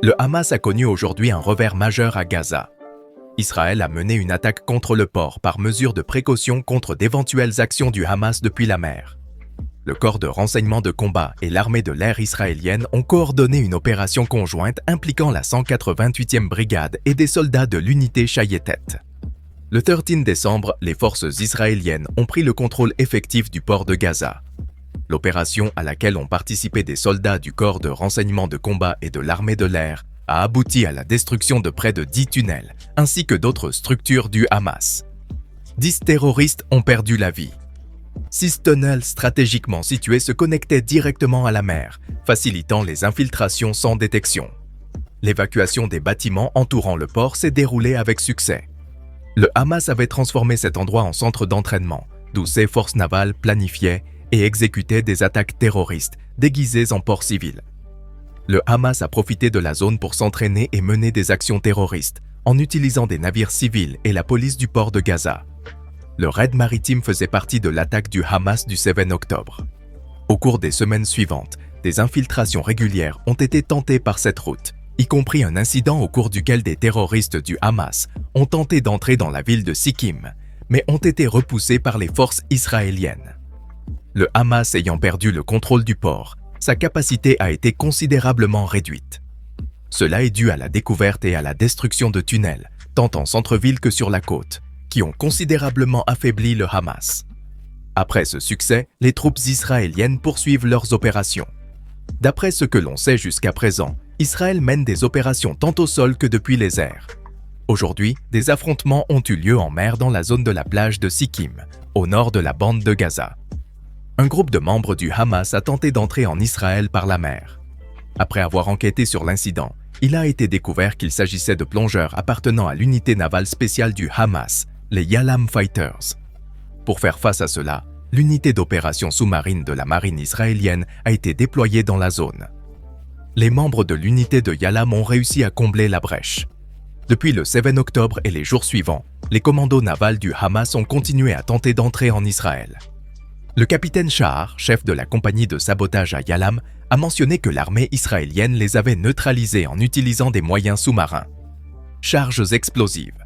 Le Hamas a connu aujourd'hui un revers majeur à Gaza. Israël a mené une attaque contre le port par mesure de précaution contre d'éventuelles actions du Hamas depuis la mer. Le corps de renseignement de combat et l'armée de l'air israélienne ont coordonné une opération conjointe impliquant la 188e brigade et des soldats de l'unité Shayetet. Le 13 décembre, les forces israéliennes ont pris le contrôle effectif du port de Gaza. L'opération à laquelle ont participé des soldats du corps de renseignement de combat et de l'armée de l'air a abouti à la destruction de près de 10 tunnels, ainsi que d'autres structures du Hamas. 10 terroristes ont perdu la vie. 6 tunnels stratégiquement situés se connectaient directement à la mer, facilitant les infiltrations sans détection. L'évacuation des bâtiments entourant le port s'est déroulée avec succès. Le Hamas avait transformé cet endroit en centre d'entraînement, d'où ses forces navales planifiaient et exécutaient des attaques terroristes déguisées en port civil. Le Hamas a profité de la zone pour s'entraîner et mener des actions terroristes en utilisant des navires civils et la police du port de Gaza. Le raid maritime faisait partie de l'attaque du Hamas du 7 octobre. Au cours des semaines suivantes, des infiltrations régulières ont été tentées par cette route, y compris un incident au cours duquel des terroristes du Hamas ont tenté d'entrer dans la ville de Sikkim, mais ont été repoussés par les forces israéliennes. Le Hamas ayant perdu le contrôle du port, sa capacité a été considérablement réduite. Cela est dû à la découverte et à la destruction de tunnels, tant en centre-ville que sur la côte, qui ont considérablement affaibli le Hamas. Après ce succès, les troupes israéliennes poursuivent leurs opérations. D'après ce que l'on sait jusqu'à présent, Israël mène des opérations tant au sol que depuis les airs. Aujourd'hui, des affrontements ont eu lieu en mer dans la zone de la plage de Sikkim, au nord de la bande de Gaza. Un groupe de membres du Hamas a tenté d'entrer en Israël par la mer. Après avoir enquêté sur l'incident, il a été découvert qu'il s'agissait de plongeurs appartenant à l'unité navale spéciale du Hamas, les Yalam Fighters. Pour faire face à cela, l'unité d'opération sous-marine de la marine israélienne a été déployée dans la zone. Les membres de l'unité de Yalam ont réussi à combler la brèche. Depuis le 7 octobre et les jours suivants, les commandos navals du Hamas ont continué à tenter d'entrer en Israël. Le capitaine Shahar, chef de la compagnie de sabotage à Yalam, a mentionné que l'armée israélienne les avait neutralisés en utilisant des moyens sous-marins. Charges explosives.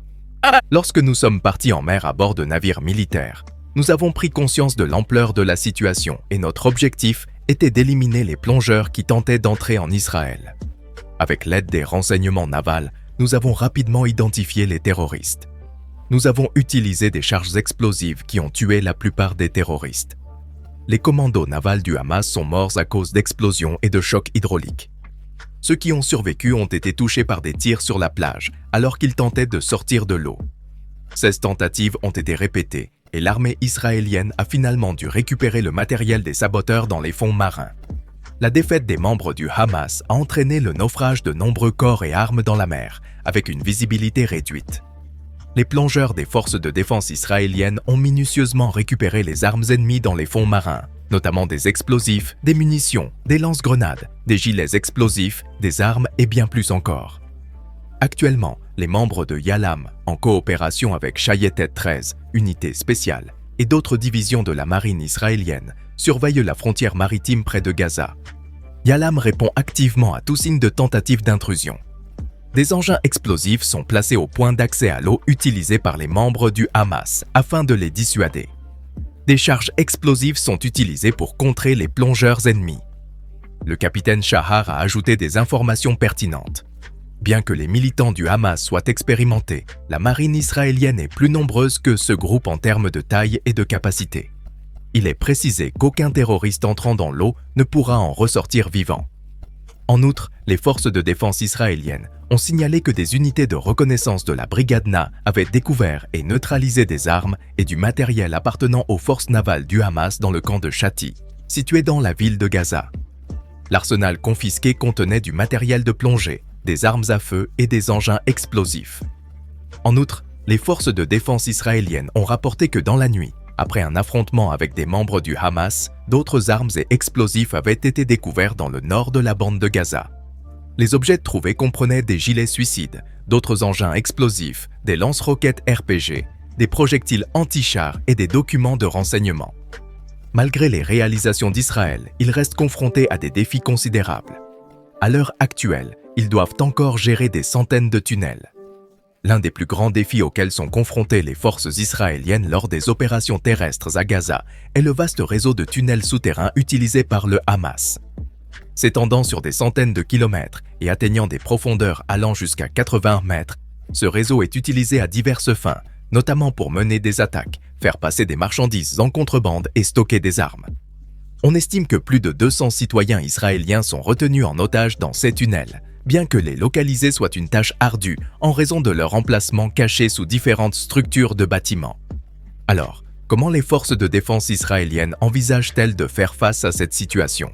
Lorsque nous sommes partis en mer à bord de navires militaires, nous avons pris conscience de l'ampleur de la situation et notre objectif était d'éliminer les plongeurs qui tentaient d'entrer en Israël. Avec l'aide des renseignements navals, nous avons rapidement identifié les terroristes. Nous avons utilisé des charges explosives qui ont tué la plupart des terroristes. Les commandos navals du Hamas sont morts à cause d'explosions et de chocs hydrauliques. Ceux qui ont survécu ont été touchés par des tirs sur la plage alors qu'ils tentaient de sortir de l'eau. 16 tentatives ont été répétées et l'armée israélienne a finalement dû récupérer le matériel des saboteurs dans les fonds marins. La défaite des membres du Hamas a entraîné le naufrage de nombreux corps et armes dans la mer, avec une visibilité réduite. Les plongeurs des forces de défense israéliennes ont minutieusement récupéré les armes ennemies dans les fonds marins, notamment des explosifs, des munitions, des lance-grenades, des gilets explosifs, des armes et bien plus encore. Actuellement, les membres de Yalam, en coopération avec Shayetet 13, unité spéciale, et d'autres divisions de la marine israélienne, surveillent la frontière maritime près de Gaza. Yalam répond activement à tout signe de tentative d'intrusion. Des engins explosifs sont placés au point d'accès à l'eau utilisés par les membres du Hamas afin de les dissuader. Des charges explosives sont utilisées pour contrer les plongeurs ennemis. Le capitaine Shahar a ajouté des informations pertinentes. Bien que les militants du Hamas soient expérimentés, la marine israélienne est plus nombreuse que ce groupe en termes de taille et de capacité. Il est précisé qu'aucun terroriste entrant dans l'eau ne pourra en ressortir vivant. En outre, les forces de défense israéliennes ont signalé que des unités de reconnaissance de la brigade Na avaient découvert et neutralisé des armes et du matériel appartenant aux forces navales du Hamas dans le camp de Shati, situé dans la ville de Gaza. L'arsenal confisqué contenait du matériel de plongée, des armes à feu et des engins explosifs. En outre, les forces de défense israéliennes ont rapporté que dans la nuit, après un affrontement avec des membres du Hamas, d'autres armes et explosifs avaient été découverts dans le nord de la bande de Gaza. Les objets trouvés comprenaient des gilets suicides, d'autres engins explosifs, des lance-roquettes RPG, des projectiles anti-chars et des documents de renseignement. Malgré les réalisations d'Israël, il reste confronté à des défis considérables. À l'heure actuelle, ils doivent encore gérer des centaines de tunnels. L'un des plus grands défis auxquels sont confrontées les forces israéliennes lors des opérations terrestres à Gaza est le vaste réseau de tunnels souterrains utilisé par le Hamas. S'étendant sur des centaines de kilomètres et atteignant des profondeurs allant jusqu'à 80 mètres, ce réseau est utilisé à diverses fins, notamment pour mener des attaques, faire passer des marchandises en contrebande et stocker des armes. On estime que plus de 200 citoyens israéliens sont retenus en otage dans ces tunnels, bien que les localiser soit une tâche ardue en raison de leur emplacement caché sous différentes structures de bâtiments. Alors, comment les forces de défense israéliennes envisagent-elles de faire face à cette situation ?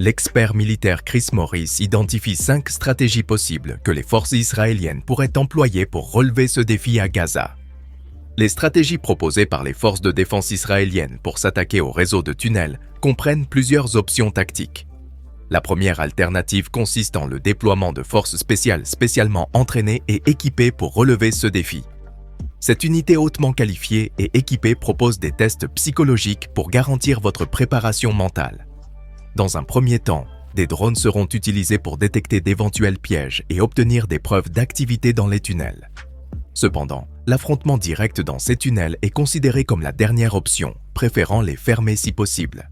L'expert militaire Chris Morris identifie 5 stratégies possibles que les forces israéliennes pourraient employer pour relever ce défi à Gaza. Les stratégies proposées par les forces de défense israéliennes pour s'attaquer au réseau de tunnels comprennent plusieurs options tactiques. La première alternative consiste en le déploiement de forces spéciales spécialement entraînées et équipées pour relever ce défi. Cette unité hautement qualifiée et équipée propose des tests psychologiques pour garantir votre préparation mentale. Dans un premier temps, des drones seront utilisés pour détecter d'éventuels pièges et obtenir des preuves d'activité dans les tunnels. Cependant, l'affrontement direct dans ces tunnels est considéré comme la dernière option, préférant les fermer si possible.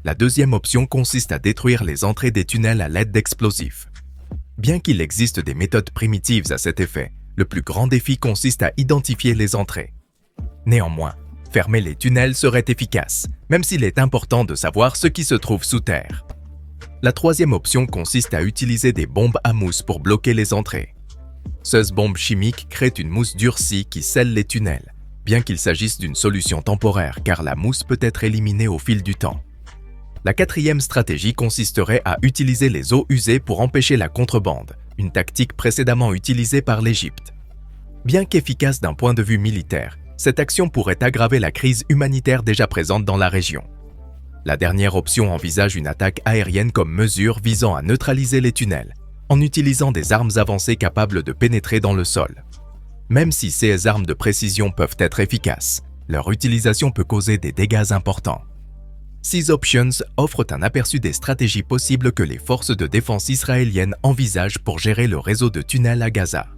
La deuxième option consiste à détruire les entrées des tunnels à l'aide d'explosifs. Bien qu'il existe des méthodes primitives à cet effet, le plus grand défi consiste à identifier les entrées. Néanmoins, fermer les tunnels serait efficace, même s'il est important de savoir ce qui se trouve sous terre. La troisième option consiste à utiliser des bombes à mousse pour bloquer les entrées. Ces bombes chimiques créent une mousse durcie qui scelle les tunnels, bien qu'il s'agisse d'une solution temporaire car la mousse peut être éliminée au fil du temps. La quatrième stratégie consisterait à utiliser les eaux usées pour empêcher la contrebande, une tactique précédemment utilisée par l'Égypte. Bien qu'efficace d'un point de vue militaire, cette action pourrait aggraver la crise humanitaire déjà présente dans la région. La dernière option envisage une attaque aérienne comme mesure visant à neutraliser les tunnels, en utilisant des armes avancées capables de pénétrer dans le sol. Même si ces armes de précision peuvent être efficaces, leur utilisation peut causer des dégâts importants. Ces options offrent un aperçu des stratégies possibles que les forces de défense israéliennes envisagent pour gérer le réseau de tunnels à Gaza.